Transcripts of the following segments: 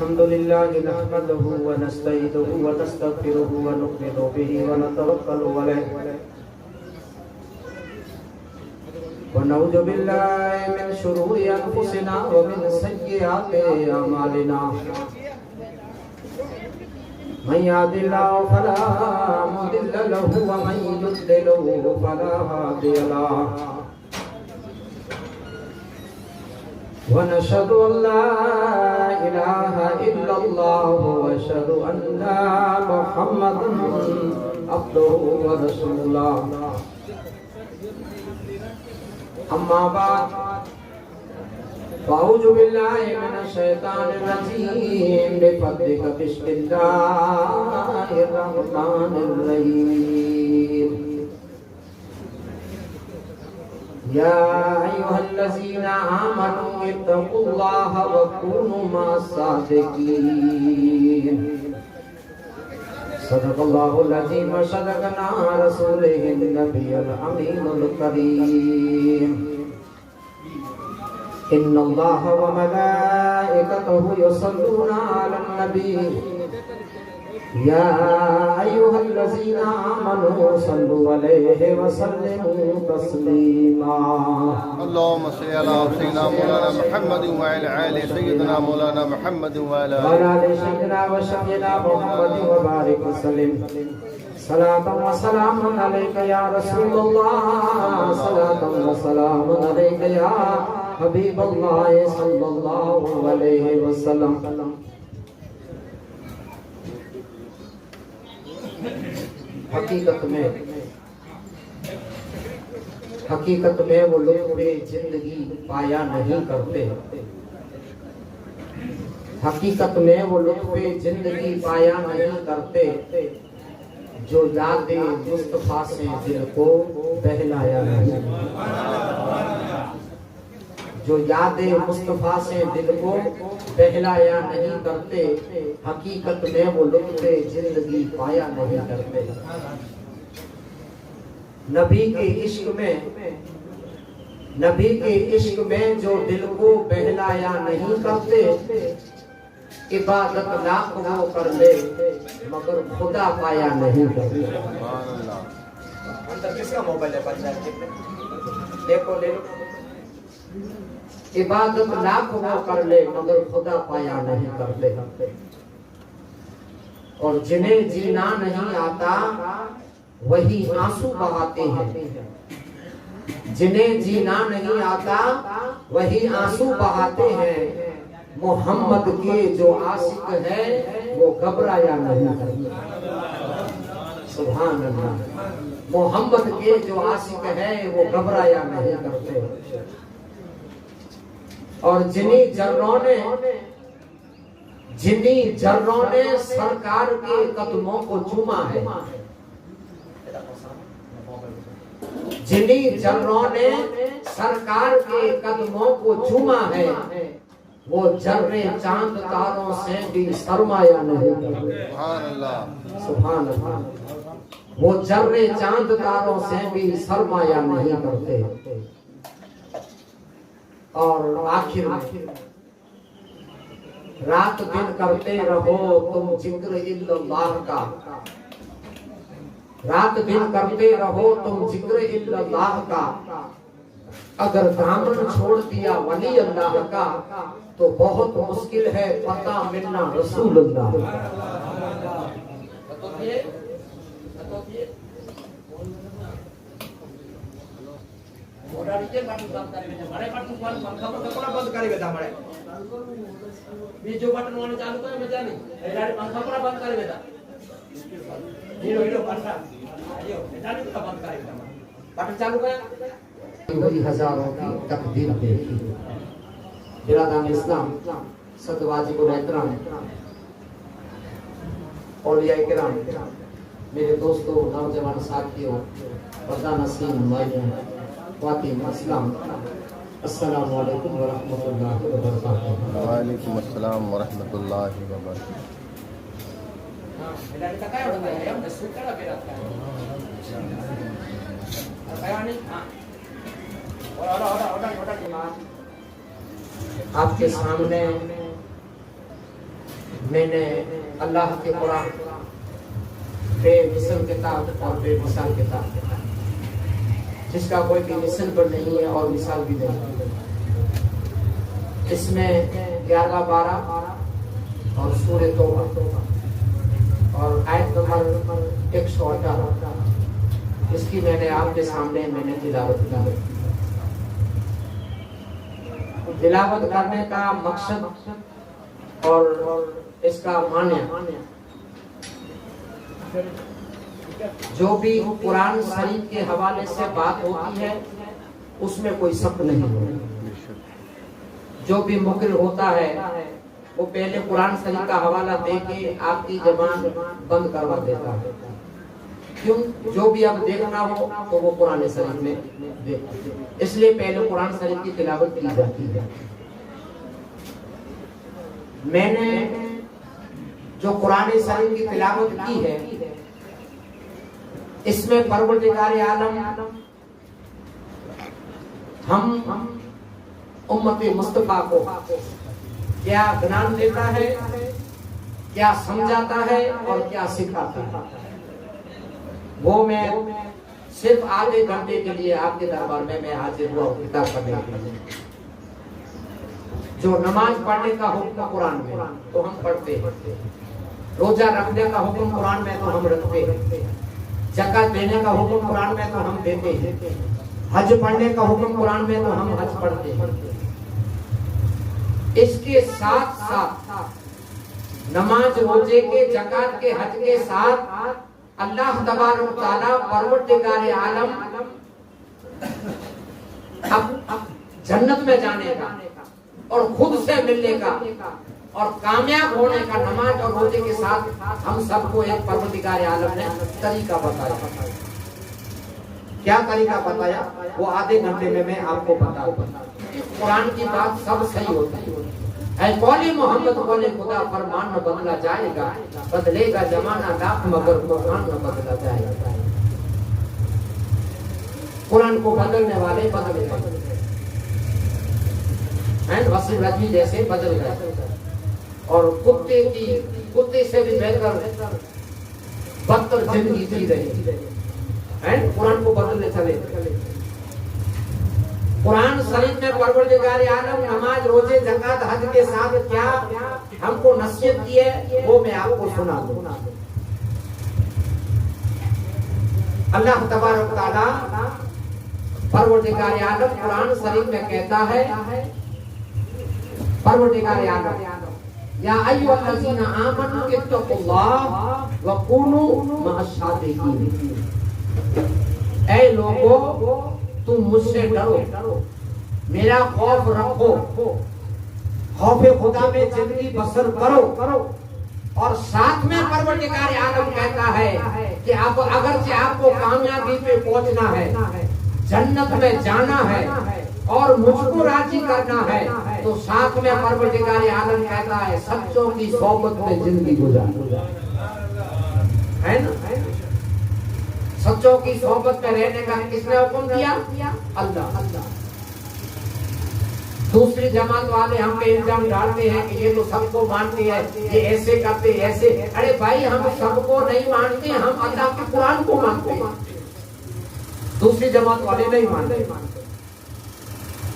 अल्हम्दुलिल्लाहि नहमदुहु व नस्तईनुहु व नस्तगफिरुहु व नु'मिनु बिही व नतवक्कलु अलैहि व नऊज़ु बिल्लाहि मिन शुरूरि अनफुसिना व मिन सय्यिआति अमालिना मन यहदिल्लाहु फला मुदिल्ल लहु व मन युद्लिलहु फला हादिय लहु वनशहदु अल्ला इलाहा इल्लल्लाह व अशहदु अन्ना मुहम्मदन अब्दुहु व रसूलुह अम्मा बाद फ़अऊज़ु बिल्लाहि मिनश शैतानिर रजीम बिफ़द्लिका बिस्मिल्लाहिर रहमानिर रहीम या अय्युहल्लज़ीना आमनू इत्तक़ुल्लाह व कूनू मअस-सादिक़ीन सदक़ल्लाहुल अज़ीम व सदक़ना रसूलुहुन नबियुल अमीनुल करीम इन्नल्लाह व मलाइकतहु युसल्लूना अलन नबी या अय्युहल्लज़ीना आमनू सल्लु अलैहि व सल्लिमू तस्लीमा अल्लाहुम्मा सल्लि अला सय्यिदिना मौलाना मुहम्मद व अला आलि सय्यिदिना मौलाना मुहम्मद व अला आलि सय्यिदिना व शफीना मुहम्मद व बारिक व सल्लिम सलातन व सलामुन अलैका या रसूलल्लाह सलातन व सलामुन अलैका या हबीबल्लाह सल्लल्लाहु अलैहि वसल्लम। हकीकत में वो लोग जिंदगी पाया नहीं करते। हकीकत में वो लोग जिंदगी पाया नहीं करते जो यादें मुस्तफा से दिल को बहलाया नहीं, जो यादें मुस्तफा से दिल को बहलाया नहीं करते। हकीकत में वो लुत्फ़ जिंदगी पाया नहीं करते। नबी के इश्क में जो दिल को बहलाया नहीं करते, इबादत लाख वो कर ले मगर खुदा पाया नहीं करते। किसका मोबाइल है? देखो ले लो। इबादत लाख वो कर ले मगर खुदा पाया नहीं करते। और जिन्हें जीना नहीं आता वही आंसू बहाते हैं। जिन्हें जीना नहीं आता वही आंसू बहाते हैं। मोहम्मद के जो आशिक है वो घबराया नहीं करते। सुभान अल्लाह। मोहम्मद के जो आशिक है वो घबराया नहीं करते। और जिन्हीं जर्रों ने सरकार के कदमों को चूमा है, जिन्हीं जर्रों ने सरकार के कदमों को चूमा है, वो जर्रे चांद तारों से भी सरमाया नहीं करते। सुभान अल्लाह। वो जर्रे चांद तारों से भी सरमाया नहीं करते। और आखिर में रात दिन करते रहो तुम जिक्र इल्लल्लाह का। रात दिन करते रहो तुम जिक्र इल्लल्लाह का। अगर दामन छोड़ दिया वली अल्लाह का तो बहुत मुश्किल है पता मिलना रसूलुल्लाह। बीजो बटन वाले चालू करे मजा नहीं डायरेक्ट पंखा पूरा बंद कर देता। हीरो हीरो पंखा आयो डायरेक्ट तो बंद कर देता। बटन चालू कर वही हजारों की तकदीर देखी। बिरादरान इस्लाम सदवाजिबुल एहतराम औलिया किराम, मेरे दोस्तों, नौजवान साथियों, पर्दा नसीम भाइयों, ख्वातीन अस्सलाम, अस्सलामु अलैकुम व रहमतुल्लाहि व बरकातुहू। व अलैकुम अस्सलाम व रहमतुल्लाहि व बरकातुहू। आपके सामने मैंने अल्लाह के कुरान बेमिसाल किताब और बेमिसाल किताब, जिसका कोई भी मिसाल पर नहीं है और मिसाल भी नहीं। इसमें 11, 12 और सूरह तौबा और आयत नंबर 118, इसकी मैंने आपके सामने तिलावत की। तिलावत करने का मकसद और इसका मान्य, जो भी कुरान शरीफ के हवाले से बात होती है उसमें कोई शक नहीं है। जो भी मुकर्र होता है वो पहले कुरान शरीफ का हवाला देके आपकी जबान बंद करवा देता है। क्यों? जो भी अब देखना हो तो वो कुरान शरीफ में देखते, इसलिए पहले कुरान शरीफ की तिलावत की जाती है। मैंने जो कुरान शरीफ की तिलावत की है, इसमें परवरदिगार आलम हम उम्मत मुस्तफा को क्या ज्ञान देता है, क्या समझाता है और क्या सिखाता है, वो मैं सिर्फ आधे घंटे के लिए आपके दरबार में मैं हाजिर हुआ किताब पढ़ने के लिए। जो नमाज पढ़ने का हुक्म कुरान में तो हम पढ़ते हैं, रोजा रखने का हुक्म कुरान में तो हम रखते हैं, ज़कात देने का हुक्म कुरान में तो हम देते हैं, हज पढ़ने का हुक्म कुरान में तो हम हज पढ़ते हैं। इसके साथ साथ नमाज, रोजे के, ज़कात के, हज के साथ अल्लाह तबारक व तआला परवरदिगार आलम अब जन्नत में जाने का और खुद से मिलने का और कामयाब होने का नमाज और रोजे के साथ हम सबको एक परवरदिगार आलम ने तरीका बताया। क्या तरीका बताया वो आधे घंटे में मैं आपको बताऊंगा। कुरान की बात सब सही होती है। कौले मोहम्मद कौले खुदा फरमान न बदला जाएगा, बदलेगा जमाना लाख मगर कुरान न बदला जाएगा। कुरान को बदलने वाले बदल गए, वसीम रजवी जैसे बदल गए और कुत्ते से भी बेहतर बदतर जिंदगी जी रही है। कुरान को बदलने चले। कुरान शरीफ में परवरदिगार आलम नमाज, रोजे, ज़कात, हज के साथ क्या हमको नसीहत की है वो मैं आपको सुना दूं। अल्लाह तबारक व तआला परवरदिगार आलम कुरान शरीफ में कहता है, परवरदिगार आलम या अय्युहल्लज़ीना आमनू इत्तक़ुल्लाह व कूनू मअश-शादिक़ीन। ऐ लोगों, तुम मुझसे डरो, मेरा खौफ रखो, खौफे खुदा में जिंदगी बसर करो। और साथ में परवरदिगार आलम कहता है कि आप अगर से आपको कामयाबी पे पहुंचना है, जन्नत में जाना है और मुझको राजी करना है, तो साथ में परवरदिगार आलम कहता है सच्चों की सोबत में जिंदगी गुजार, है ना। सच्चों की सोबत में रहने का किसने हुक्म दिया? अल्लाह। दूसरी जमात वाले हम पे इल्जाम डालते हैं कि ये तो सबको मानते हैं, ये ऐसे करते ऐसे। अरे भाई, हम सबको नहीं मानते, हम अल्लाह के कुरान को मानते हैं। दूसरी जमात वाले नहीं मानते।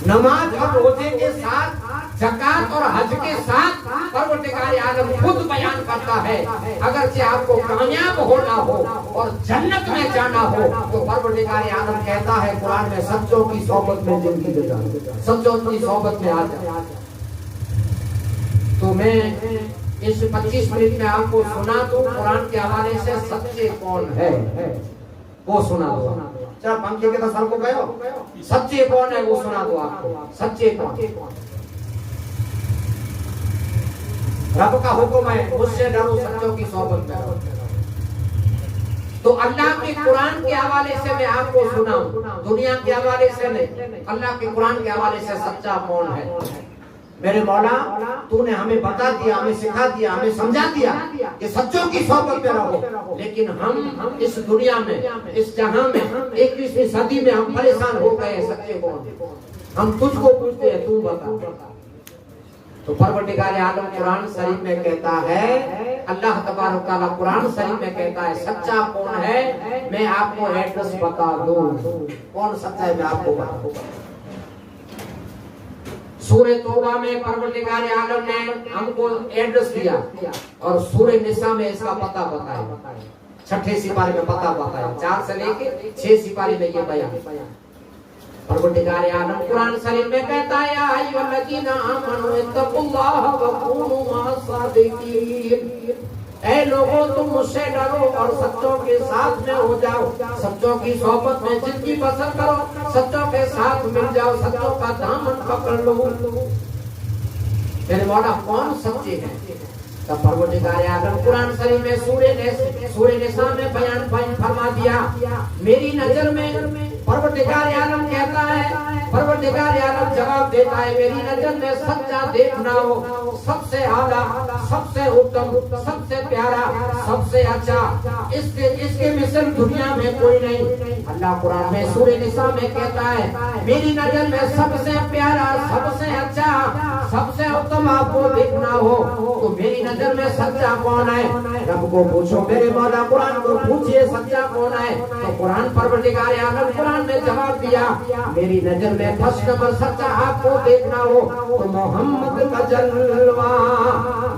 नमाज और रोजे के साथ, ज़कात और हज के साथ परवरदिगार आलम खुद बयान करता है अगर से आपको कामयाब होना हो और जन्नत में जाना हो तो परवरदिगार आलम कहता है कुरान में सच्चों की सोबत में जिंदगी गुजार, सच्चों की सोबत में आ जा। तो मैं इस 25 मिनट में आपको सुना दूं कुरान के हवाले से सच्चे कौन है वो सुना दो। चलो पंखे के तो सर को गयो, सच्चे कौन है वो सुना दो आपको। सच्चे कौन? रब का हुक्म है मुझसे डरो, सच्चों की सोबत में रहो। तो अल्लाह के कुरान के हवाले से मैं आपको सुनाऊं, दुनिया के हवाले से नहीं, अल्लाह के कुरान के हवाले से सच्चा कौन है। मेरे मौला, तूने हमें बता दिया, हमें सिखा दिया, हमें समझा दिया कि सच्चों की सोबत में रहो, लेकिन हम इस दुनिया में, इस जहां में 21वीं सदी में हम परेशान हो गए। सच्चे कौन? हम तुझको पूछते हैं, तू बता। तो परवरदिगार आलम कुरान शरीफ में कहता है, अल्लाह तबारक तआला कुरान शरीफ में कहता है सच्चा कौन है, मैं आपको एड्रेस बता दूं। कौन सच्चा है मैं आपको बता दूं। सूरह तौबा में परवरदिगार आलम ने हमको एड्रेस दिया और सूरह निसा में इसका पता बताया। छठे सिपारे में पता बताया, 4 से लेके 6 सिपारे में ये बयान। परवरदिगार आलम कुरान शरीफ में कहता है, या अय्युहल्लज़ीना आमनू इत्तक़ुल्लाह व कूनू मअस-सादिक़ीन। ऐ लोगों तुम मुझसे डरो और सच्चों के साथ में हो जाओ, सच्चों की सोहबत में जिंदगी बसर करो, सच्चों के साथ मिल जाओ, सच्चों का दामन पकड़ लो। मेरे मौला कौन सच्चे हैं? तब परवरदिगार आलम कुरान शरीफ में सूरह निसा में बयान फरमा दिया, मेरी नजर में परवरदिगार आलम कहता है, परवरदिगार आलम जवाब देता है, मेरी नजर में सच्चा देखना हो, सबसे आला, सबसे उत्तम, सबसे प्यारा, सबसे अच्छा, इसके मिसल दुनिया में कोई नहीं। अल्लाह कुरान में सूरह निसा में कहता है, मेरी नजर में सबसे प्यारा, सबसे अच्छा, सबसे उत्तम आपको देखना हो तो मेरी नजर में सच्चा कौन है? रब को पूछो, मेरे मौला कुरान को पूछिए सच्चा कौन है? तो कुरान परवरदिगार आलम कुरान ने जवाब दिया, मेरी नजर में फर्स्ट नंबर सच्चा आपको देखना हो तो मोहम्मद का जलवा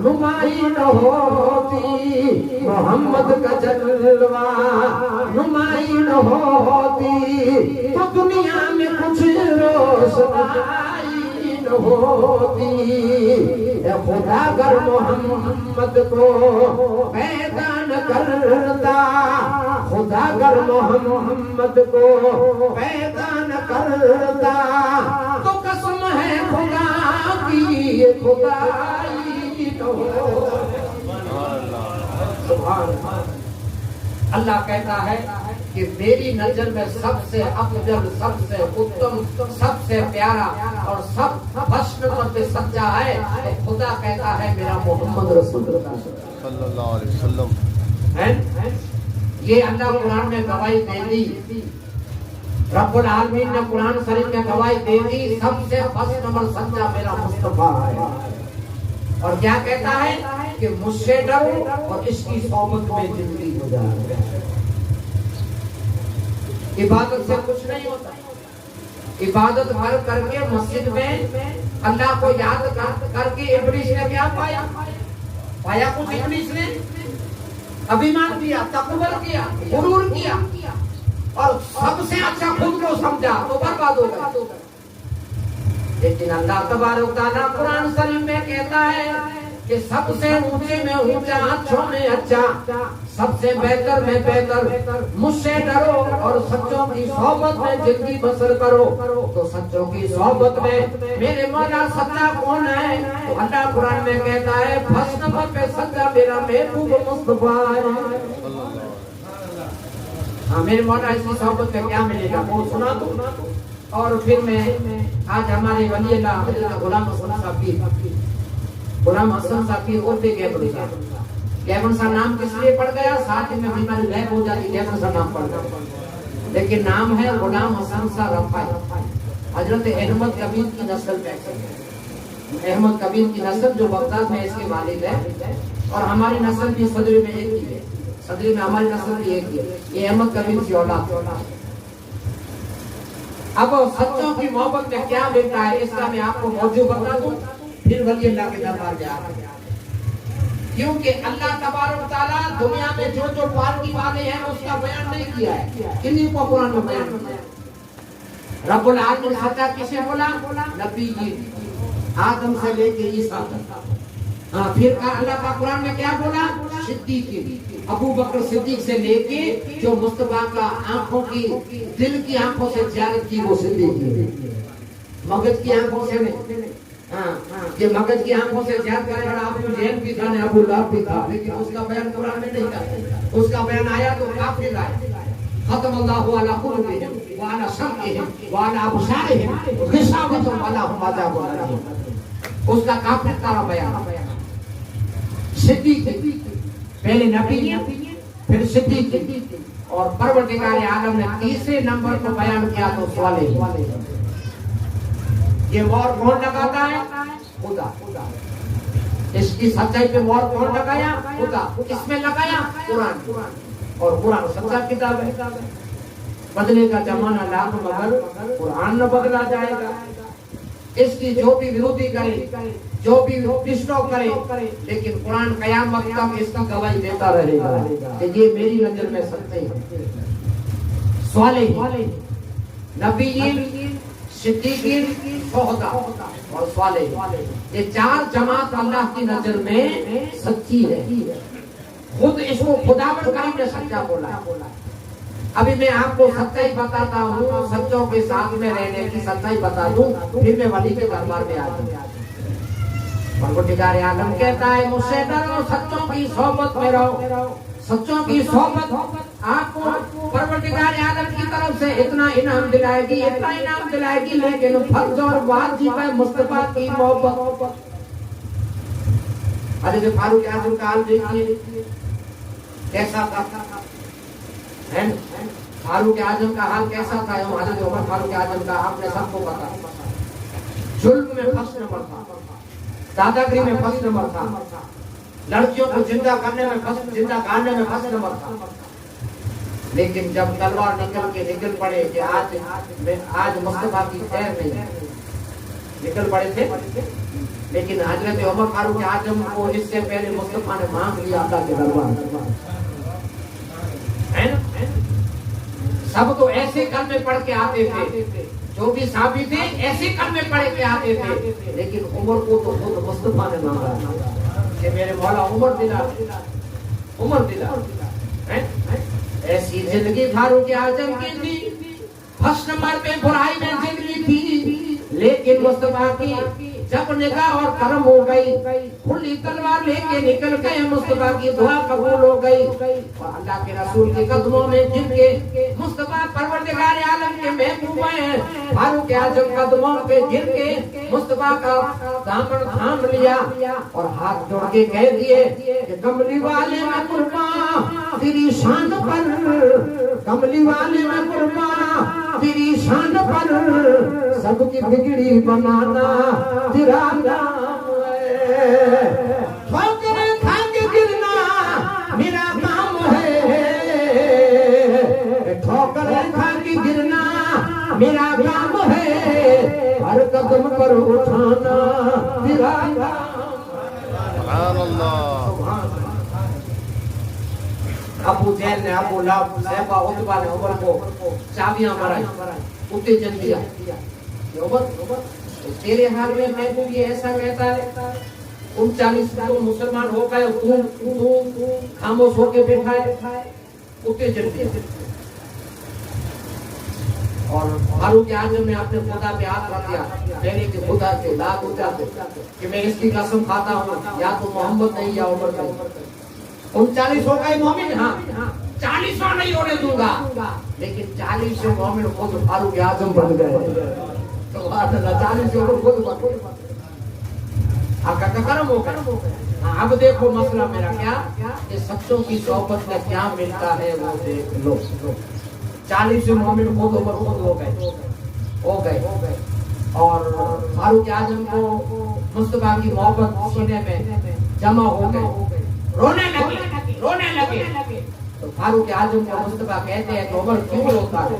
नुमाइश होती, मोहम्मद का जलवा नुमाइश होती तो दुनिया में कुछ रोशनाई होती। खुदा अगर मोहम्मद को पैदा न करता, खुदा अगर मोहम्मद को पैदा न करता तो कसम है खुदा की खुदाई तो। अल्लाह कहता है कि मेरी नजर में सबसे अफजल, सबसे उत्तम, सबसे प्यारा और सब फर्स्ट नंबर पे सच्चा है तो खुदा कहता है मेरा मोहम्मद रसूलुल्लाह सल्लल्लाहु अलैहि वसल्लम है। ये अल्लाह कुरान में गवाही दे दी, रब्बुल आलमीन ने कुरान शरीफ में गवाही दे दी, सबसे फर्स्ट नंबर सच्चा मेरा मुस्तफा है। और क्या कहता है कि मुझसे डरो और इसकी सोबत में जिंदगी गुजारो। इबादत से कुछ नहीं होता। इबादत कर करके मस्जिद में अल्लाह को याद करके इब्लीस ने क्या पाया? पाया कुछ इब्लीस ने अभिमान किया, तकबर किया, गुरूर किया और सबसे अच्छा खुद को समझा तो बर्बाद हो गया। लेकिन अल्लाह तबारक तआला कुरान शरीफ में कहता है कि सबसे ऊंचे में ऊंचा, अच्छों में अच्छा, सबसे बेहतर में बेहतर, मुझसे डरो और सच्चों की सोहबत में जिंदगी बसर करो। तो सच्चों की सोहबत में मेरे मौला सच्चा कौन है? तो अल्लाह कुरान में कहता है फर्स्ट नंबर पे सच्चा मेरा महबूब मुस्तफा है। हाँ, मेरे मौला इसकी सोहबत में क्या मिलेगा वो सुना दो। और फिर मैं आज हमारे वली अल्लाह गुलाम हसन साहब की, गुलाम हसन साहब की उर्दू गैबन सा नाम किस लिए पड़ गया? साथ में बीमारी लैब हो जाती, गैबन सा नाम पड़ गया, लेकिन नाम है गुलाम हसन सा रफ़ाई। हजरत अहमद कबीर की नस्ल पे, अहमद कबीर की नस्ल जो बगदाद में इसके वालिद है और हमारी नस्ल भी सदरी में एक ही है, सदरी में हमारी नस्ल भी एक ही है। ये अहमद कबीर की औलाद। अब सच्चों की मोहब्बत में क्या मिलता है इसका मैं आपको मौजू बता दूं, फिर वली अल्लाह के दरबार जा रहे हैं। क्योंकि अल्लाह तबारक तआला दुनिया में जो जो पार्टी वाले हैं उसका बयान नहीं किया है, किन्हीं को कुरान में बयान किया। रब्बुल आलमीन सच्चा किसे बोला? नबी जी, आदम से लेके ईसा तक। हाँ, फिर अल्लाह का कुरान में क्या बोला? सिद्दीक, अबू बकर सिद्दीक से लेके जो मुस्तफा का आंखों की, दिल की आंखों से ज़ियारत की वो सिद्दीक, मगज की आंखों से नहीं। हाँ, ये मगज की आंखों से ज़ियारत करने वाला अबू जहल भी था, अबू लहब भी था, लेकिन उसका बयान कुरान में नहीं था। उसका बयान आया तो काफिर आया। खतमल्लाहु अला कुलूबिहिम व अला समइहिम व अला अबसारिहिम गिशावतुन व लहुम अज़ाबुन अलीम। उसका काफिर का बयान। सिद्दीक पहले नबी फिर सिद्दीक और परवरदिगार आलम ने तीसरे नंबर पर बयान किया तो सालेह। ये वॉर कौन लगाता है? खुदा। इसकी सच्चाई पे मोहर कौन लगाया? खुदा। किसमें लगाया? कुरान। और कुरान सच्चा किताब है। बदले का जमाना लाख मगर कुरान न बदला जाएगा। इसकी जो भी विरोधी करे, जो भी डिस्टॉप करे, लेकिन कुरान कयामत तक इसका गवाही देता रहेगा कि ये मेरी नजर में सच्चे हैं। स्वालिहीन, नबीयीन, सिद्दीकीन, शुहदा और स्वालिहीन, ये चार जमात अल्लाह की नजर में सच्ची है। खुद इसको खुदावंद करीम ने सच्चा बोला। अभी मैं आपको सच्चाई बताता हूँ, सच्चों के साथ में रहने की सच्चाई बता दूं, फिर मैं वली के दरबार में आ जाऊँ। परवरदिगार आलम कहता है मुझसे डरो, सच्चों की सोहबत में रहो। सच्चों की सोहबत आपको परवरदिगार आलम की तरफ से इतना इनाम दिलाएगी, इतना इनाम दिलाएगी, लेकिन फर्ज और वाजिब है मुस्तफा की मोहब्बत। अरे फारूक आजम का हाल देखिए कैसा था। फारूक आजम का हाल कैसा था? हज़रत उमर फारूक आजम का आपने सबको पता। जुल्म में फर्स्ट नंबर था, दादागिरी में फर्स्ट नंबर था, लड़कियों को जिंदा करने में जिंदा गाड़ने में फर्स्ट नंबर था। लेकिन जब तलवार निकल पड़े कि आज मुस्तफा की खैर नहीं, निकल पड़े थे। लेकिन हजरत उमर फारूक आजम को इससे पहले मुस्तफा ने मांग लिया अल्लाह के दरबार। सब तो ऐसे कलमे पढ़ के आते थे, जो भी साहबी थे ऐसे कलमे पढ़ के आते थे। लेकिन उमर को तो खुद मुस्तफा ने मांगा कि मेरे मौला उमर दिला। ऐसी जिंदगी फारूक आजम की थी। फर्स्ट नंबर पे बुराई में जिंदगी थी, लेकिन मुस्तफा की जब निगाह और करम हो गई, खुली तलवार लेके निकल गए, मुस्तफा की दुआ कबूल हो गई। और अल्लाह के रसूल के कदमों में जिनके मुस्तफा परवरदिगार आलम के महबूब हैं, फारूक आजम कदमों पे गिर के मुस्तफा का दामन थाम लिया और हाथ जोड़ के कह दिए कि कमली वाले में कुर्बान तेरी शान पर, कमली वाले में कुर्बान तेरी शान पर, सबकी बिगड़ी बनाना तेरा नाम है। ठोकर खा के गिरना मेरा काम है, ठोकर खा के गिरना मेरा काम है, हर कदम पर उठाना तेरा नाम। सुभान अल्लाह। अबू जैल ने अबू लहब सहबा उतबा ने उमर को चाबियां मराई, उत्तेजन दिया। उमर तेरे हाल में महबूब ये ऐसा कहता है, 39 तो मुसलमान हो गए, तू खामोश होके बैठा है, उत्तेजन दिया। और फारूक आजम ने अपने खुदा पे हाथ रख दिया, कहने के खुदा के लाख खुदा कि मैं इसकी कसम खाता हूँ, या तो मोहम्मद नहीं या उमर नहीं। 39 हो गए मोमिन, हाँ 40वां नहीं होने दूंगा। लेकिन 40 मोमिन खुद फारूक आजम बन गए। तो 40 खुद आपका कर्म हो गया। अब देखो मसला मेरा क्या, कि सच्चों की सोहबत में क्या मिलता है वो देख लो। 40 मोमिन खुद हो गए। और फारूक आजम को मुस्तफा की मोहब्बत सीने में जमा हो गए, रोने लगे। तो फारूक आजम को मुस्तफा कहते हैं कि उमर क्यों रोता है?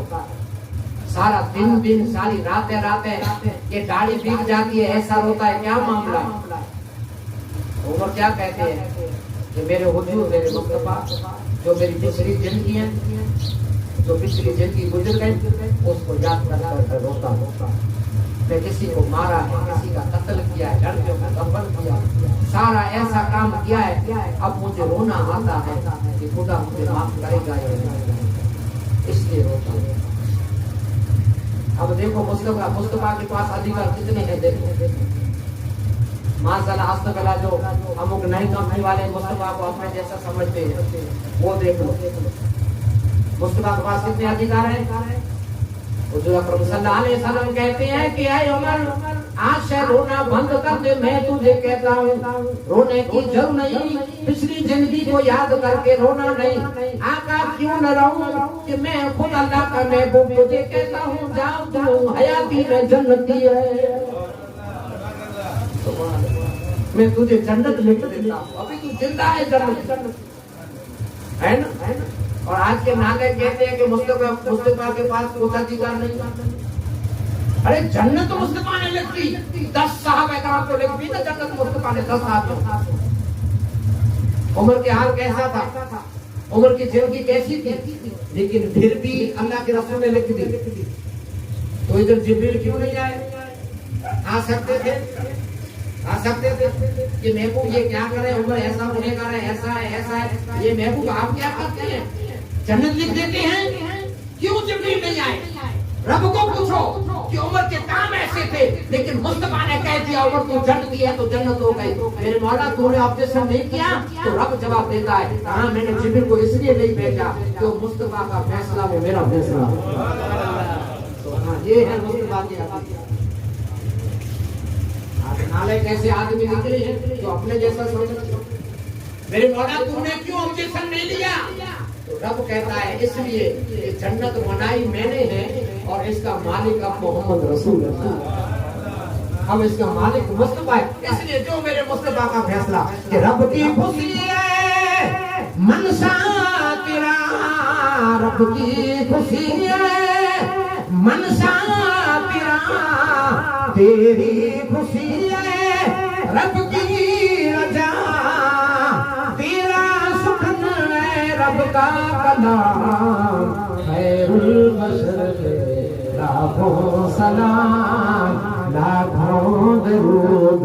सारा दिन सारी रातें ये दाढ़ी भीग जाती है, ऐसा रोता है, क्या मामला? उमर क्या कहते हैं कि मेरे हुजूर, मेरे मुस्तफा, जो मेरी पिछली जिंदगी गुजर गई उसको याद कर रोता। मैं किसी को मारा है, किसी का कत्ल किया है, लड़कियों का दफन किया, सारा ऐसा काम किया है, अब मुझे रोना आता है कि खुदा मुझे माफ करेगा या नहीं, इसलिए रोता है। अब देखो मुस्तफा के पास अधिकार कितने हैं। देखो माशाल्लाह अस्तगफिरुल्लाह, जो अमुक नई कंपनी वाले मुस्तफा को अपने जैसा समझते हैं, वो देखो मुस्तफा के पास कितने अधिकार हैं। हुजूर अकरम सल्लल्लाहु अलैहि वसल्लम कहते हैं कि ऐ उमर, आज से रोना बंद कर दे। मैं तुझे कहता हूँ रोने की जरूरत नहीं, पिछली जिंदगी को याद करके रोना नहीं। आका क्यों न रहूं कि मैं खुद अल्लाह का महबूब तुझे कहता हूँ, जाओ तू हयाती में जन्नती है। मैं तुझे जन्नत लिख देता हूँ, अभी तू जिंदा है, जन्नत है ना। और आज के नाले कहते हैं कि मुस्तफा के पास कोई अधिकार नहीं। अरे जन्नत मुस्तफा ने लिख दी, 10 साहबे का तो लिख दी ना जन्नत मुस्तफा ने, 10 साहब। उमर के हाल कैसा था, उमर की जिंदगी कैसी थी, लेकिन फिर भी अल्लाह के रसूल ने लिख दी। तो इधर जिब्रील क्यों नहीं आए? आ सकते थे कि महबूब ये क्या करे, उमर ऐसा गुनहगार है, ऐसा है। ये महबूब आप क्या करते हैं, जन्नत लिख देते हैं, क्यों जिब्रील नहीं आए? रब को पूछो कि उमर के काम ऐसे थे, लेकिन मुस्तफा ने कह दिया उमर को जन्नत है तो जन्नत हो गई। मेरे मौला तूने ऑब्जेक्शन नहीं किया, तो रब जवाब देता है, हाँ मैंने जिब्रील को इसलिए नहीं भेजा तो मुस्तफा का फैसला वो मेरा फैसला। हाँ ये है मुस्तफा की आदत। नाले कैसे आदमी निकले हैं तो अपने जैसा सोच, मेरे मौला तूने क्यों ऑब्जेक्शन नहीं लिया? तो रब कहता है इसलिए कि जन्नत बनाई मैंने है और इसका मालिक अब मोहम्मद रसूल है, अब इसका मालिक मुस्तफा है, इसलिए जो मेरे मुस्तफा का फैसला कि रब की खुशी है मनसा तेरा, रब की खुशी है मनसा तेरा, तेरी खुशी है रब की रजा, तेरा सुखन है रब का कलाम, खैरुल बशर लाखों सलाम, लाखों दरूद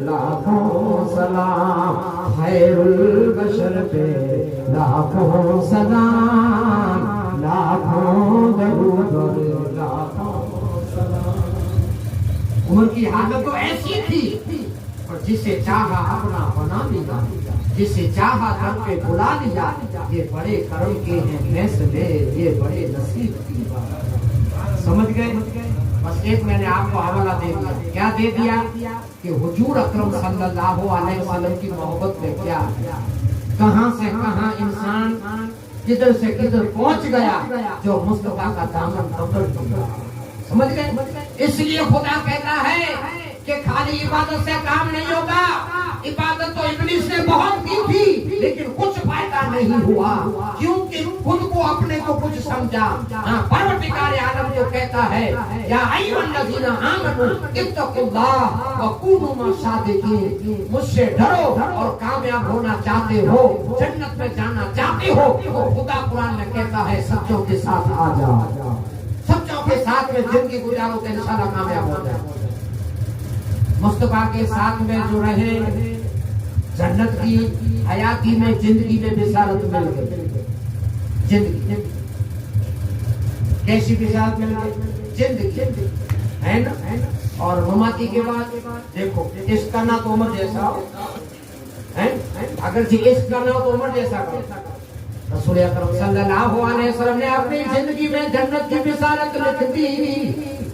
लाखों सलाम, खैरुल बशर पे लाखों सलाम, लाखों दरूद लाखों सलाम। उमर की हालत तो ऐसी थी, और जिसे चाहा अपना बना लिया, जिसे चाहा घर पे बुला लिया, ये बड़े कर्म के हैं फैसले, ये बड़े नसीब की बात। समझ गए? बस एक मैंने आपको हवाला दे दिया। क्या दे दिया? कि हुजूर अकरम सल्लल्लाहु अलैहि वसल्लम की मोहब्बत में क्या कहां से कहां इंसान किधर से किधर पहुंच गया, जो मुस्तफा का दामन पकड़ लिया। समझ गए? इसलिए खुदा कहता है कि खाली इबादत से काम नहीं होगा। इबादत तो इब्लीस ने बहुत की थी, लेकिन कुछ फायदा नहीं हुआ, क्योंकि खुद को अपने को कुछ समझा। हाँ, परवरदिगार आलम जो कहता है या अय्युहल्लज़ीना आमनू इत्तक़ुल्लाह व कूनू मअस-सादिक़ीन, मुझसे डरो और कामयाब होना चाहते हो, जन्नत में जाना चाहते हो, तो खुदा कुरान में कहता है सच्चों के साथ आ जाओ, सच्चों के साथ में जिंदगी गुजारो तो इंशाल्लाह कामयाब हो जाए। मुस्तफा के साथ में जो रहे, जन्नत की हयाती में जिंदगी में बिसारत मिल गई। जिंदगी कैसी बिसारत मिल गई? जिंदगी है ना। और ममाती के बाद देखो, इश्क करना तो उमर जैसा है, अगर जी इश्क करना हो तो उमर जैसा करो। रसूल अकरम सल्लल्लाहु अलैहि वसल्लम ने अपनी जिंदगी में जन्नत की बिसारत लिख दी।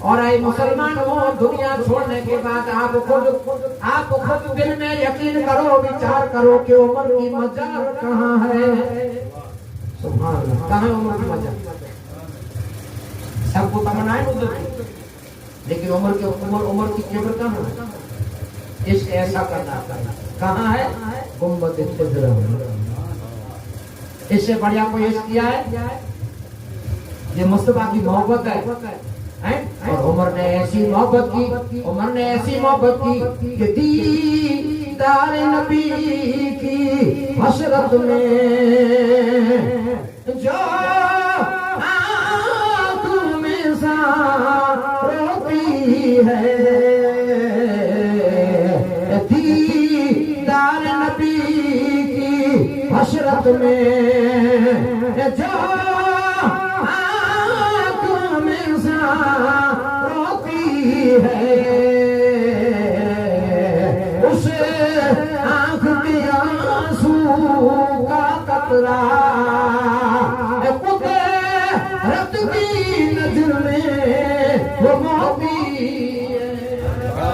और ऐ मुसलमानों, दुनिया छोड़ने के बाद आप खुद दिल में यकीन करो, विचार करो कि उमर की मजार कहाँ है। सुभान अल्लाह, कहाँ है उमर की मजार? सबको तमन्नाएं उधर, लेकिन उमर की किब्र कहाँ है? इश्क ऐसा करना कहाँ है? गुंबद खुजरा। इससे बढ़िया कोई इश्क किया है? ये मुस्तफा की मोहब्बत है। और उमर ने ऐसी मोहब्बत की कि दीदार नबी की हसरत में जो आँख में रोती है, दीदार नबी की हसरत में जो रोती है, उस आँख के आंसू का कतरा कुदरत की नजर में वो मोती है।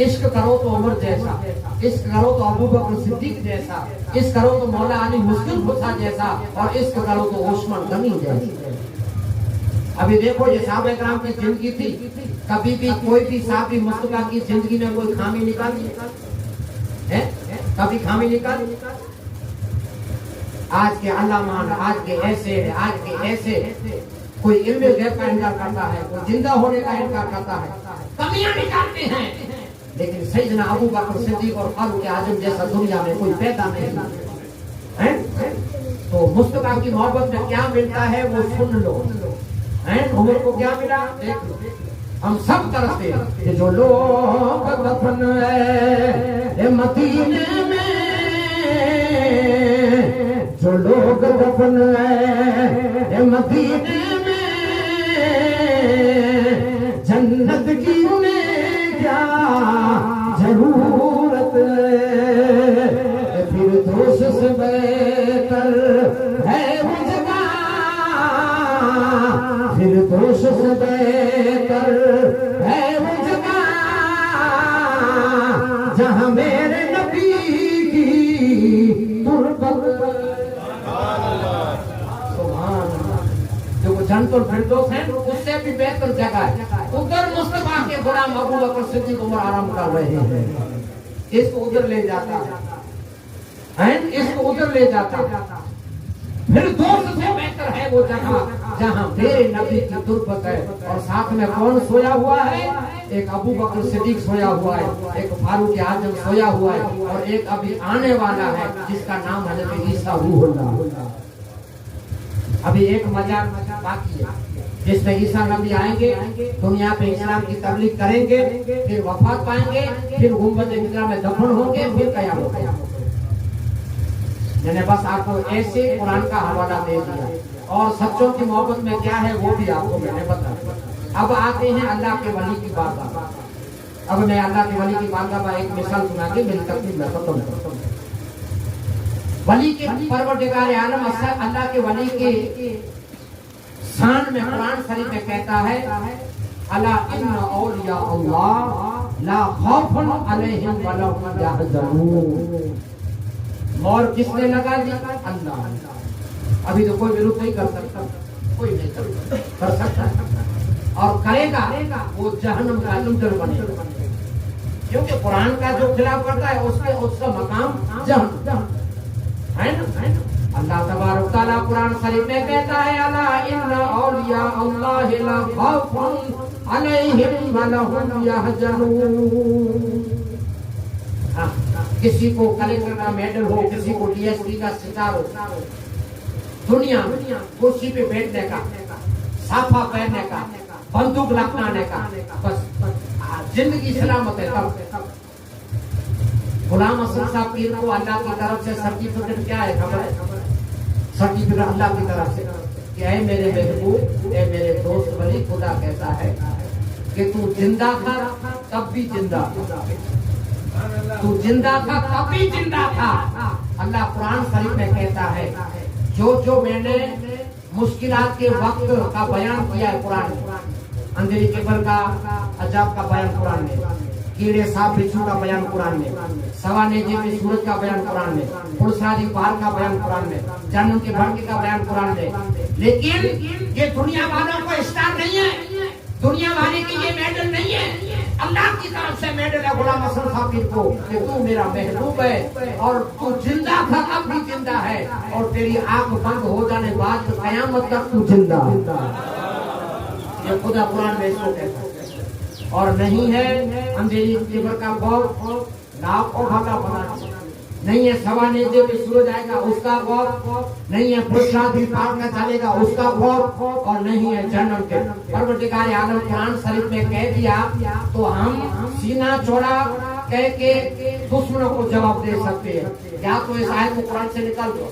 इश्क करो तो उमर जैसा, इश्क करो तो अबू बकर सिद्दीक जैसा, इश्क करो तो मौला अली मुस्लिम मुसा जैसा, और इश्क करो तो उस्मान गनी जैसा। अभी देखो ये साहबे कराम की जिंदगी थी, कभी भी कोई भी साहबी मुस्तफा की जिंदगी में कोई खामी निकाली है? कभी खामी निकाली? आज के अल्लामान, आज के ऐसे कोई इल्म गैब का इनकार करता है, कोई जिंदा होने का इनकार करता है, कमियां निकालते हैं। लेकिन सैयदना अबू बकर सिद्दीक और फारूक आजम जैसा दुनिया में कोई पैदा नहीं है। तो मुस्तफा की मोहब्बत में क्या मिलता है वो सुन लो। उमर को क्या मिला देख लो। हम सब तरफते कि जो लोग दफन है मदीने में, जो लोग दफन है मदीने में, जन्नत की उन्हें क्या जरूरत है। फिर दोष से बेहतर है वो जगह, फिर दोष से बेहतर है वो जगह जहां मेरे नबी की तुरबत। जो जन्नतुल फिरदौस है उससे भी बेहतर जगह है। उधर मुस्तफा के गुलाम अबू बकर सिद्दीक उमर आराम कर रहे हैं, इसको उधर ले जाता है, इसको उधर ले जाता। फिर दोस्त से बेहतर है वो जगह जहां मेरे नबी की तुरबत है। और साथ में कौन सोया हुआ है? एक अबू बकर सिद्दीक सोया हुआ है, एक फारूक आजम सोया हुआ है, और एक अभी आने वाला है जिसका नाम हज़रत ईसा रूहुल्लाह। अभी एक मजार बाकी है जिसमें ईसा नबी आएंगे, दुनिया पे इस्लाम की तबलीग करेंगे, फिर वफात पाएंगे, फिर गुंबद-ए-खिज़रा में दफन होंगे, फिर क़यामत होगा। मैंने बस आपको ऐसे कुरान का हवाला दे दिया, और सच्चों की मोहब्बत में क्या है वो भी आपको मैंने बताया। अब आते हैं अल्लाह के वली की बात। अब मैं अल्लाह के वली की बात का एक मिसाल सुना के मेरी तकलीफ में खत्म करता हूं। वली के परवरदिगार आलम अल्लाह के वली के शान में कुरान शरीफ में कहता है, अला इन्ना औलिया अल्लाह ला खौफुन अलैहिम वला हुम यहज़नून। मोहर किसने लगा दी? अल्लाह। अभी तो कोई विरोध नहीं कर सकता, कोई नहीं कर सकता, और करेगा वो जहन्नम का ईंधन बनेगा, क्योंकि कुरान का जो खिलाफ करता है उसका मकाम जहन्नम है ना। अल्लाह तबारक तआला कुरान शरीफ में कहता है, अला इन्ना औलिया अल्लाह ला खौफुन अलैहिम वला हुम यहज़नून। किसी को कलेक्टर का मेडल हो, किसी को डीएसपी का सितार हो, दुनिया में कुर्सी पे बैठने का, साफा पहनने का, बंदूक लपटाने का, बस जिंदगी सलामत है। तब गुलाम असद साहब पीर को अल्लाह की तरफ से सर्टिफिकेट क्या है खबर है? सर्टिफिकेट अल्लाह की तरफ से कि ऐ मेरे महबूब, ऐ मेरे दोस्त वली, खुदा कहता है कि तू जिंदा था तब भी जिंदा, तू जिंदा था तब भी जिंदा था। अल्लाह कुरान शरीफ में कहता है, जो मैंने मुश्किलात के वक्त का बयान किया है कुरान में, अंधेरी केबल का अजाब का बयान कुरान में, कीड़े सांप बिच्छू का बयान कुरान में, सवानेजे में सूरज का बयान कुरान में, पुरसादी पहाड़ का बयान कुरान में, जहन्नम के भड़के का बयान कुरान में। लेकिन ये दुनिया वालों को स्टार नहीं है, दुनिया वाले की ये मेडल नहीं है, अल्लाह की तरफ से मेडल है गुलाम असद साकिब को कि तू मेरा महबूब है और तू जिंदा था अब भी जिंदा है, और तेरी आंख बंद हो जाने बाद कयामत तक तू जिंदा है। ये खुदा कुरान में इसको कहता है। और नहीं है अंधेरी केबल का गौर, लाख और भला बना नहीं है, सवानेजे में सूरज आएगा उसका गौर नहीं है, पुरसादी पहाड़ का चलेगा उसका गौर, और नहीं है जहन्नम के। परवरदिगार आलम कुरान शरीफ में कह दिया तो हम सीना चौड़ा कह के दुश्मनों को जवाब दे सकते हैं। या तो इस आयत को कुरान से निकाल दो।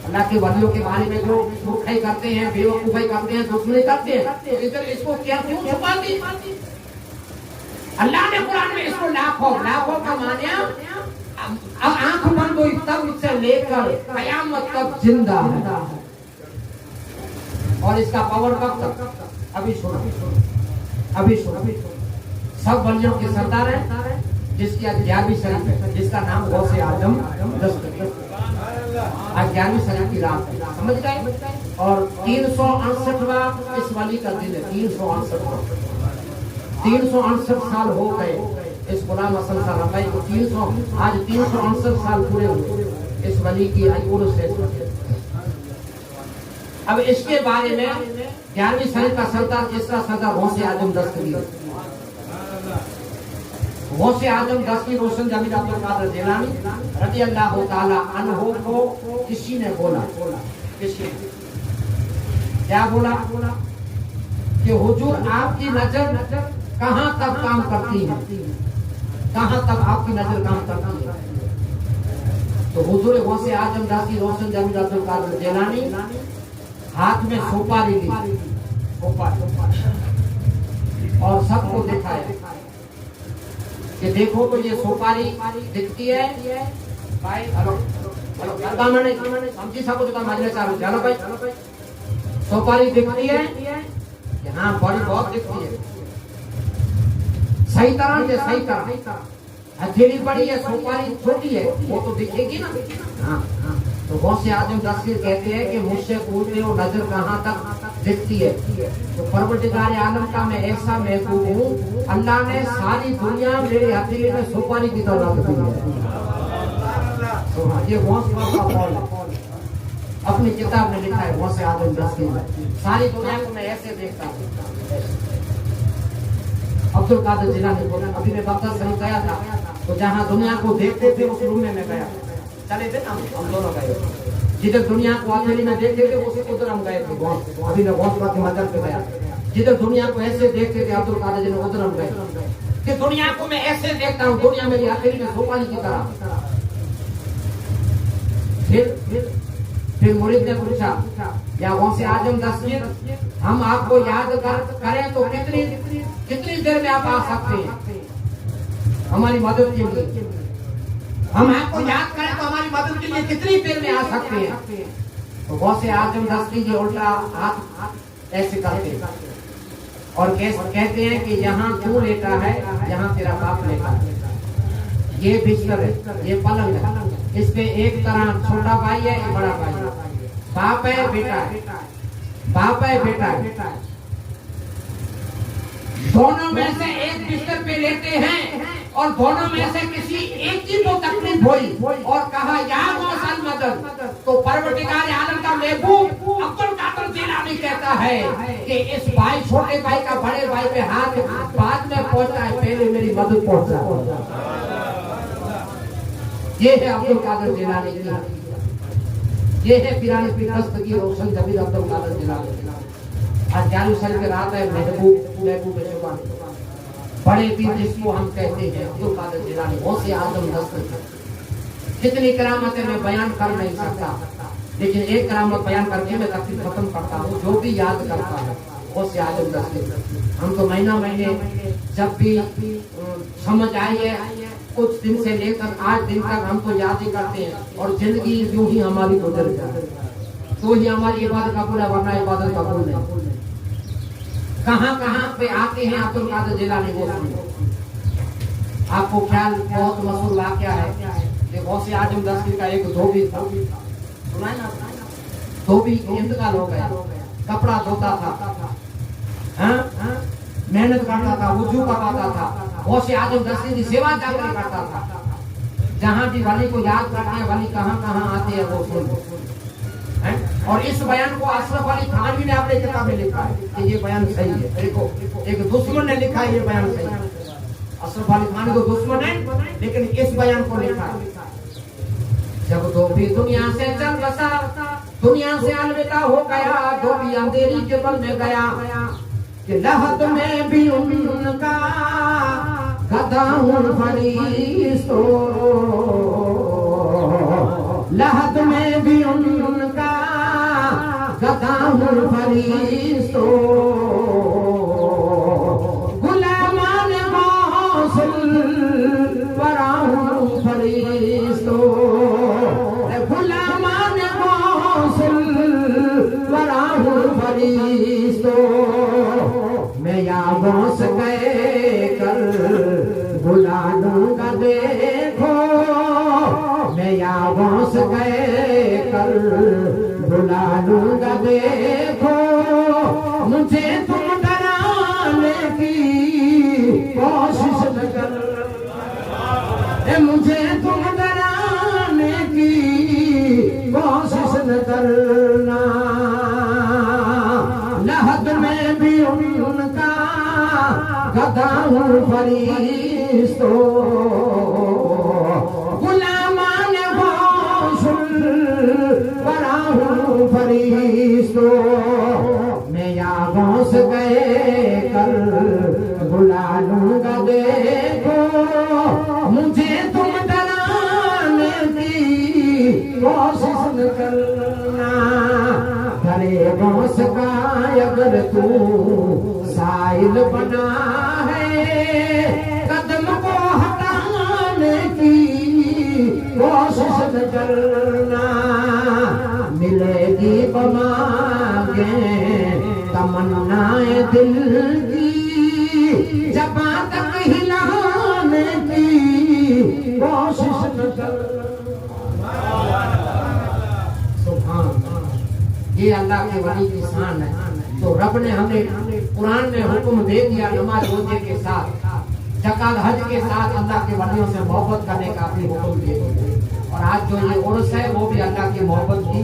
अल्लाह के वलियों के बारे में जो मूर्खाई करते हैं, बेवकूफाई करते हैं, दुश्मनी करते हैं, इधर इसको क्या क्यों छुपा दी? अल्लाह ने कुरान में इसको लाखों का मानिया, अब आंख बंद हुई तब से लेकर कयामत तक जिंदा है। और इसका पावर कब तक? अभी सुनो, अभी सुनो। सब वलियों के सरदार है जिसकी आज 11वीं शरीफ है, जिसका नाम गौसे आजम दस्तगीर। आज 11वीं शरीफ की रात है, समझ गए? और 368वां इस वली का दिन है, 368। 368 साल हो गए इस गुलाम हसन साहब भाई को। 368 साल पूरे हुए इस वली की उर्स है। अब इसके बारे में 11वीं सदी का सरदार, इसका सरदार गौसे आजम दस्तगीर, गौसे आजम दस्तगीर रोशन जमीर अब्दुल कादिर जिलानी रज़ी अल्लाह ताला अन्हु को किसी ने बोला, किसी ने क्या बोला कि हुजूर आपकी नजर कहां तक काम करती है, कहां तक आपकी नजर काम करती है। तो हुजूर गौसे आजम दस्तगीर रोशन जमीर अब्दुल कादिर जिलानी हाथ में सुपारी ली, और सबको दिखाया कि देखो तो ये सुपारी दिखती है भाई। हेलो समझी सको तो समझने चालू चलो भाई। सुपारी दिखती है, यहाँ बड़ी बहुत दिखती है, सही तरह से सही तरह। हथेली बड़ी है, सुपारी छोटी है, वो तो दिखेगी ना। हाँ, तो गौसे आजम दस्तगीर कहते हैं कि मुझसे पूछते हो नजर कहाँ तक दिखती है। तो परवरदिगार आलम का मैं ऐसा महबूब हूँ, अल्लाह ने सारी दुनिया मेरे हथेली में सुपारी की तरह रख दी है। तो हाँ, ये गौसे का कौल अपनी किताब में लिखा है गौसे आजम दस्तगीर, सारी दुनिया को मैं ऐसे देखता हूँ। अब्दुल कादिर जिलानी बोला, अभी मैं बगदाद शरीफ गया था, तो जहाँ दुनिया को देखते थे उस रूम में मैं गया, चले थे ना हम दोनों गए, जिधर दुनिया को हथेली में देखते थे उसी उधर हम गए थे। अभी मैं गौस की मदद पे गया, जिधर दुनिया को ऐसे देखते थे अब्दुल कादिर जिलानी उधर हम गए कि दुनिया को मैं ऐसे देखता हूँ, दुनिया मेरी हथेली में सुपारी की तरह। फिर मुरीद ने पूछा, या गौसे आजम दस्तगीर हम आपको याद करें तो कितनी देर में आप आ सकते हैं हमारी मदद के लिए? हम आपको याद करें तो हमारी मदद के लिए कितनी देर में आ सकते हैं? तो गौसे आजम दस्तगीर जी उल्टा हाथ ऐसे करते और कहते हैं कि यहाँ तू लेटा है, यहाँ तेरा बाप लेटा है, ये बिस्तर है, ये पलंग है, इस पे एक तरह छोटा भाई है, एक बड़ा भाई है, बाप है बेटा है, बाप है बेटा है, दोनों में से एक बिस्तर पे लेटे हैं और दोनों में से किसी एक की तो तकलीफ हुई और कहा या गौसल मदद। तो परवरदिगार आलम का महबूब अब्दुल कादिर जिलानी कहता है कि इस भाई छोटे भाई का बड़े भाई पे हाथ बाद में पहुंचा है, पहले मेरी मदद पहुंचा। ये है अब्दुल कादिर जिलानी की, ये है पिरानी की दस्तगीर रोशन जमीर अब्दुल कादिर जिलानी। आज 11वीं सदी के रात है, महबूब शुबान बड़े पीर जिसको हम कहते हैं अब्दुल कादिर जिलानी, गौसे आजम दस्तगीर। कितनी करामतें मैं बयान कर नहीं सकता, लेकिन एक करामत बयान करके मैं तकलीफ खत्म करता हूँ, जो भी याद करता है गौसे आजम दस्तगीर। हम तो महीने जब भी समझ आई है कुछ दिन से लेकर आज दिन तक हम तो याद ही करते हैं और जिंदगी यूं ही हमारी गुजर जाए, तो ही हमारी इबादत कबूल है, वरना इबादत कबूल नहीं। कहाँ पे आते हैं अब्दुल कादिर जिलानी वो सुनिए। आपको ख्याल बहुत मशहूर वाकया है कि गौसे आजम दस्तगीर का एक धोबी था, सुनाए ना, धोबी इंतकाल हो गया, कपड़ा धोता था, मेहनत करता था, वुजू करवाता था, गौसे आजम दस्तगीर की सेवा जाकर करता था। जहाँ भी वली को याद करते हैं, वली कहाँ आते हैं वो सुन। और इस बयान को अशरफ अली थानवी ने अपने किताब में लिखा है कि ये बयान सही है। देखो एक दुश्मन ने लिखा है ये बयान सही है, अशरफ अली थानवी तो दुश्मन है लेकिन इस बयान को लिखा है। जब धोबी दुनिया से चल बसा, दुनिया से अलविदा हो गया, धोबी अंधेरी के बल में गया कि लहद में भी उनका गधा हूँ फरिश्तो, लहद में भी उनका गधा हूँ फरिश्तो, गुलामान गौसल वरा हूँ फरिश्तो, गुलामान गौसल वरा हूँ फरिश्तो, मैं यादों से कह कर बुला लूंगा देखो, मैं यादों से कह कर बुला लूंगा देखो, मुझे तुम डराने की मुझे तुम डराने की कोशिश न करना, लहद में भी उनका गधा हूँ फरिश्तो, गुलामान गौशुल बड़ा हूँ फरिश्तो, मैं या गौस गए कल बुला लूंगा देखो, मुझे तुम डराने की कोशिश न करना, घरे गौस का अगर तू साइल बना है, कदम को हटाने की कोशिश न करना, मिलेगी बमागे तमन्नाएं दिल की, जबां तक हिलाने की कोशिश न करना। ये अल्लाह के वली की शान है। तो रब ने हमें कुरान में हुक्म दे दिया नमाज रोजे के साथ, ज़कात हज के साथ अल्लाह के वलियों से मोहब्बत करने का भी हुक्म दे दिया। और आज जो ये उर्स है वो भी अल्लाह की मोहब्बत की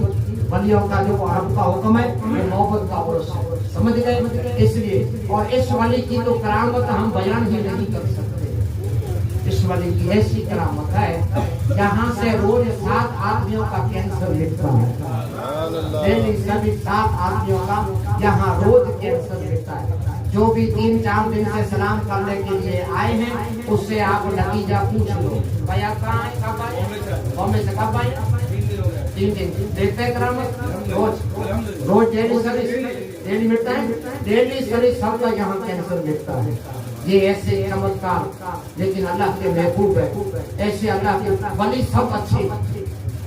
वलियों का जो रब का हुक्म है, ये मोहब्बत का उर्स है, समझ गए? इसलिए और इस वली की तो करामत हम बयान ही नहीं कर सकते। इस वली की ऐसी करामत है जहाँ से रोज 7 आदमियों का कैंसर मिटता है, डेली सभी 7 आदमियों का यहाँ रोज कैंसर मिटता है। जो भी 3-4 दिन से सलाम करने के लिए आए हैं उससे आप नतीजा पूछ लो, भैया कहाँ है, कब आए, बॉम्बे से कब आए, 3 दिन देखते हैं करामत, रोज डेली सर्विस डेली मिटता है, डेली सर्विस सबका यहाँ कैंसर मिटता है। ये ऐसे चमत्कार लेकिन अल्लाह के महबूब है, ऐसे अल्लाह के वली सब अच्छे,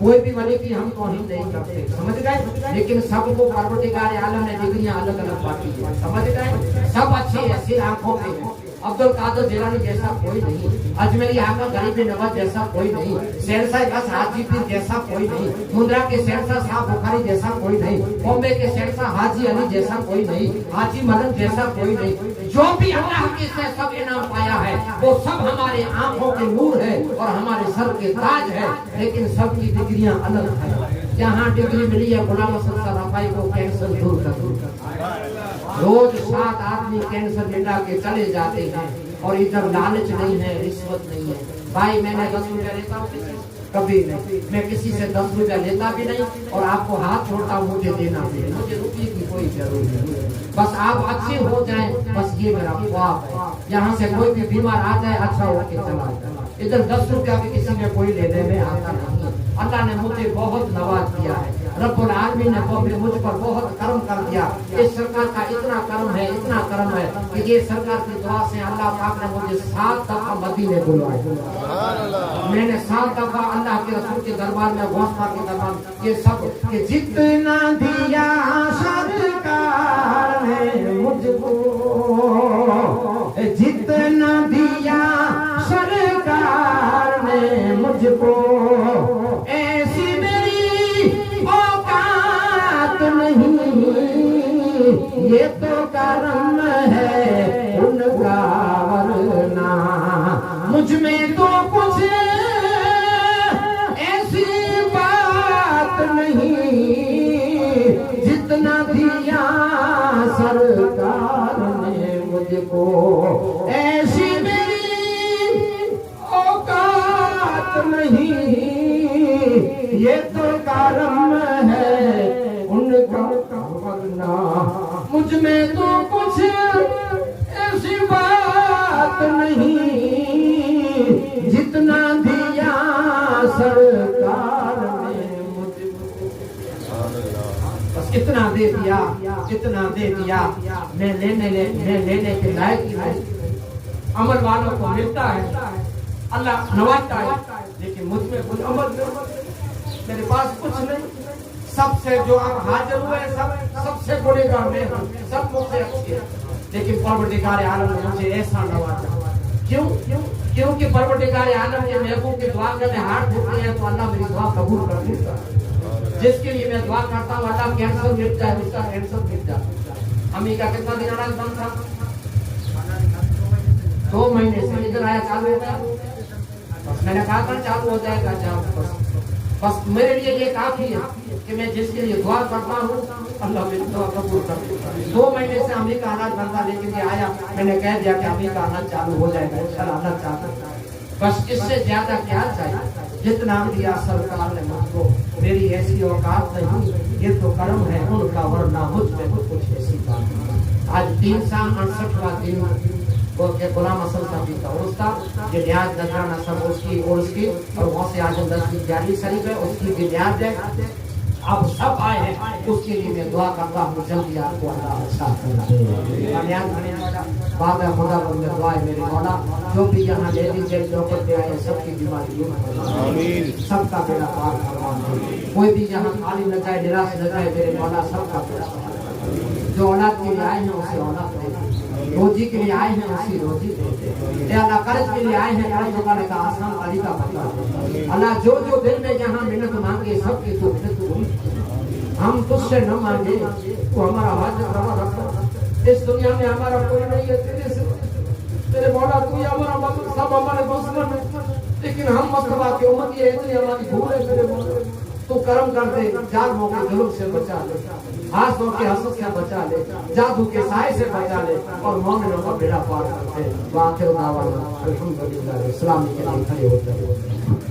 कोई भी वली की हम तौहीन नहीं करते, समझ गए? लेकिन सबको परवरदिगार आलम ने डिग्रियां अलग अलग बांटी है, समझ गए? सब अच्छे ऐसे आंखों पे हैं। अब्दुल कादिर जिलानी जैसा कोई नहीं, अजमेरी आका गरीब नवाज जैसा कोई नहीं, शेरशाह बस हाजी पीर जैसा कोई नहीं, मुंद्रा के शेरशाह साहब बुखारी जैसा कोई नहीं, बॉम्बे के शेरशाह हाजी अली जैसा कोई नहीं, हाजी मलन जैसा कोई नहीं। जो भी अल्लाह के से सब इनाम पाया है वो सब हमारे आंखों के नूर है और हमारे सर के ताज है, लेकिन सबकी डिग्रियां अलग है। जहाँ डिग्री मिली है गुलाम हसन रफाई को कैंसर दूर कर, रोज 7 आदमी कैंसर मिटा के चले जाते हैं और इधर लालच नहीं है, रिश्वत नहीं है। भाई मैंने 10 रुपया लेता हूँ कभी नहीं, मैं किसी से 10 रुपया लेता भी नहीं और आपको हाथ छोड़ता हूँ मुझे देना भी नहीं, मुझे रुपये की कोई जरूरत नहीं, बस आप अच्छे हो जाएं, बस ये मेरा ख्वाब है। यहाँ से कोई भी बीमार आ जाए अच्छा होके चला जाए, इधर 10 रुपया भी किसी में कोई लेने में आता नहीं। अल्लाह ने मुझे बहुत नवाज दिया है, रब्बुल आलमीन ने मुझ पर बहुत करम कर दिया। इस सरकार का इतना करम है, इतना करम है कि ये सरकार की दुआ से अल्लाह पाक ने मुझे 7 दफा मदीने बुलवाया। मैंने 7 दफा अल्लाह के रसूल के दरबार में, गौस पाक के दरबार, ये सब कि जितना दिया सरकार ने मुझको, जितना दिया सरकार ने मुझको, ऐसी मेरी औकात नहीं, ये तो करम है उनका, वरना मुझ में तो कुछ ऐसी बात नहीं, जितना दिया सरकार ने मुझको, ऐसी मेरी औकात नहीं, ये तो करम है उनका, वरना मुझ में तो कुछ ऐसी बात नहीं, जितना दिया सरकार ने मुझको। बस इतना दे दिया, इतना दे दिया, मैं लेने के लायक ही नहीं। अमल वालों को मिलता है, अल्लाह नवाजता है, लेकिन मुझ में कुछ अमल नहीं, मेरे पास कुछ नहीं। सबसे जो आप हाजिर हुए सबसे गुनहगार मैं हूँ, सब मुझसे अच्छे हैं, लेकिन परवरदिगार आलम ने मुझे ऐसा नवाजा। क्यों? क्योंकि परवरदिगार आलम के महबूब की दुआ करने हाथ उठते हैं तो अल्लाह मेरी दुआ कबूल कर देता है। जिसके लिए मैं दुआ करता हूँ अल्लाह कैंसर मिट जाए, उसका कैंसर मिट जाए। अम्मी का कितना दिन अनाज बंद था? 2 महीने से, इधर आया चालू हो गया, बस मैंने कहा था चालू हो जाएगा, जाओ बस मेरे लिए ये काफी है कि मैं जिसके लिए दुआ करता हूँ अल्लाह मेरी दुआ कबूल कर लेता है। 2 महीने से अमरीका अनाज बनता, लेकिन ये आया, मैंने कह दिया कि अमरीका अनाज चालू हो जाएगा इंशाल्लाह, अल्लाह चाहता है। बस इससे ज्यादा क्या चाहिए, जितना दिया सरकार ने मुझको, मेरी ऐसी औकात नहीं, ये तो कर्म है उनका, वरना मुझ में तो कुछ ऐसी बात नहीं। आज 368वां दिन वो के गुलाम असल साहब का उर्स था, ये न्याज नजराना सब उसकी और वहाँ से आज 10 जाली शरीफ है, उसकी भी न्याज है। आप सब आए हैं, उसके लिए मैं दुआ करता हूँ जल्दी आपको अल्लाह अच्छा बाद में खुदा बंद दुआ है मेरे मौला, जो भी यहाँ लेडीज नौकर पे आए सबकी बीमारी दूर आमीन, सबका बेड़ा पार करवा, कोई भी यहाँ खाली न जाए, निराश न जाए मेरे मौला, सबका बेड़ा पार। जो औलाद के लिए आए हैं उसे औलाद दे, रोजी के लिए आए हैं उसी रोजी दे, अल्लाह कर्ज के लिए आए हैं कर्ज चुकाने का आसान तरीका बता दे अल्लाह। जो जो दिल में जहाँ मिन्नत मांगे सबकी तो मिन्नत हम तुझसे न मांगे, तो हमारा हाजिर रवा रखो। इस दुनिया में हमारा कोई नहीं है तेरे से, तेरे मौला तू ही हमारा मदद, सब हमारे दुश्मन है, लेकिन हम मुस्तफा की उम्मत ये इतनी हमारी भूल है तेरे मौला, तू करम कर दे, जालिमों के जुल्म से बचा ले, हाथों के हसद से बचा ले, जादू के साए से बचा ले, और मोमिनों का बेड़ा पार कर दे। वाखिर दावाना अल्हम्दुलिल्लाह, इस्लाम के लिए खड़े होते हैं।